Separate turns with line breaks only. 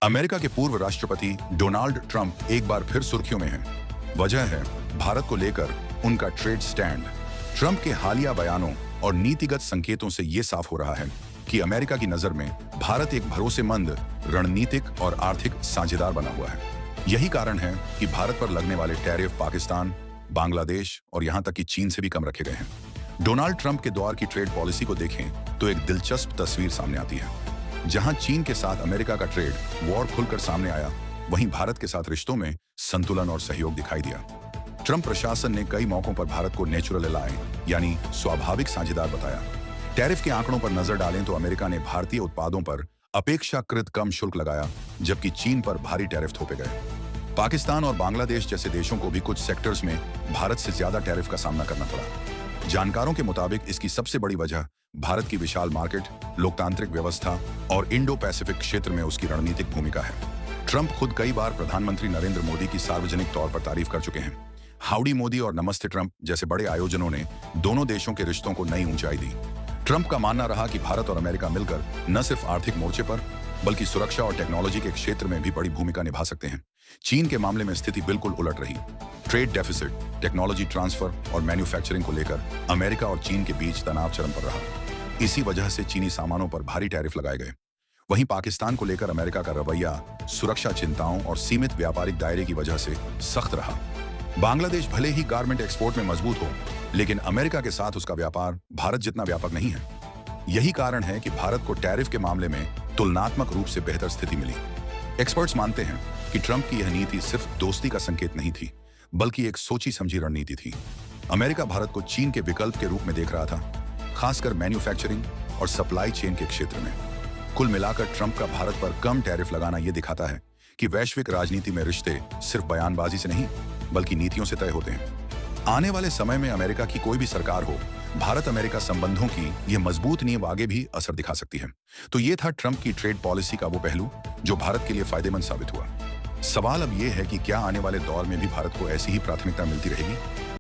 America के पूर्व राष्ट्रपति डोनाल्ड ट्रंप एक बार फिर सुर्खियों में हैं। वजह है भारत को लेकर उनका ट्रेड स्टैंड। ट्रंप के हालिया बयानों और नीतिगत संकेतों से यह साफ हो रहा है कि अमेरिका की नजर में भारत एक भरोसेमंद रणनीतिक और आर्थिक साझेदार बना हुआ है। यही कारण है कि भारत पर लगने वाले टैरिफ पाकिस्तान, बांग्लादेश और यहां तक कि चीन से भी कम रखे गए हैं। डोनाल्ड ट्रंप के दौर की ट्रेड पॉलिसी को देखें तो एक दिलचस्प तस्वीर सामने आती है। जहां चीन के साथ अमेरिका का ट्रेड वॉर खुलकर सामने आया, वहीं भारत के साथ रिश्तों में संतुलन और सहयोग दिखाई दिया। ट्रंप प्रशासन ने कई मौकों पर भारत को नेचुरल एलाय यानी स्वाभाविक साझेदार बताया। टैरिफ के आंकड़ों पर नजर डालें तो अमेरिका ने भारतीय उत्पादों पर अपेक्षाकृत कम शुल्क लगाया, जबकि चीन पर भारी टैरिफ थोपे गए। पाकिस्तान और बांग्लादेश जैसे देशों को भी कुछ सेक्टर्स में भारत से ज्यादा टैरिफ का सामना करना पड़ा। जानकारों के मुताबिक इसकी सबसे बड़ी वजह भारत की विशाल मार्केट, लोकतांत्रिक व्यवस्था और इंडो पैसिफिक क्षेत्र में उसकी रणनीतिक भूमिका है। ट्रंप खुद कई बार प्रधानमंत्री नरेंद्र मोदी की सार्वजनिक तौर पर तारीफ कर चुके हैं। हाउडी मोदी और नमस्ते ट्रंप जैसे बड़े आयोजनों ने दोनों देशों के रिश्तों को नई ऊंचाई दी। ट्रंप का मानना रहा कि भारत और अमेरिका मिलकर न सिर्फ आर्थिक मोर्चे पर बल्कि सुरक्षा और टेक्नोलॉजी के क्षेत्र में भी बड़ी भूमिका निभा सकते हैं। चीन के मामले में स्थिति बिल्कुल उलट रही। ट्रेड डेफिसिट, टेक्नोलॉजी ट्रांसफर और मैन्युफैक्चरिंग को लेकर अमेरिका और चीन के बीच तनाव चरम पर रहा। इसी वजह से चीनी सामानों पर भारी टैरिफ लगाए गए। वहीं पाकिस्तान को लेकर अमेरिका का रवैया सुरक्षा चिंताओं और सीमित व्यापारिक दायरे की वजह से सख्त रहा। बांग्लादेश भले ही गारमेंट एक्सपोर्ट में मजबूत हो, लेकिन अमेरिका के साथ उसका व्यापार भारत जितना व्यापक नहीं है। यही कारण है कि भारत को टैरिफ के मामले में तुलनात्मक रूप से बेहतर स्थिति मिली। एक्सपर्ट्स मानते हैं कि ट्रंप की यह नीति सिर्फ दोस्ती का संकेत नहीं थी, बल्कि एक सोची समझी रणनीति थी। अमेरिका भारत को चीन के विकल्प के रूप में देख रहा था, खासकर मैन्युफैक्चरिंग और सप्लाई चेन के क्षेत्र में। कुल मिलाकर ट्रंप का भारत पर कम टैरिफ लगाना यह दिखाता है कि वैश्विक राजनीति में रिश्ते सिर्फ बयानबाजी से नहीं, बल्कि नीतियों से तय होते हैं। आने वाले समय में अमेरिका की कोई भी सरकार हो, भारत अमेरिका संबंधों की यह मजबूत नींव आगे भी असर दिखा सकती है। तो ये था ट्रंप की ट्रेड पॉलिसी का वो पहलू जो भारत के लिए फायदेमंद साबित हुआ। सवाल अब यह है कि क्या आने वाले दौर में भी भारत को ऐसी ही प्राथमिकता मिलती रहेगी।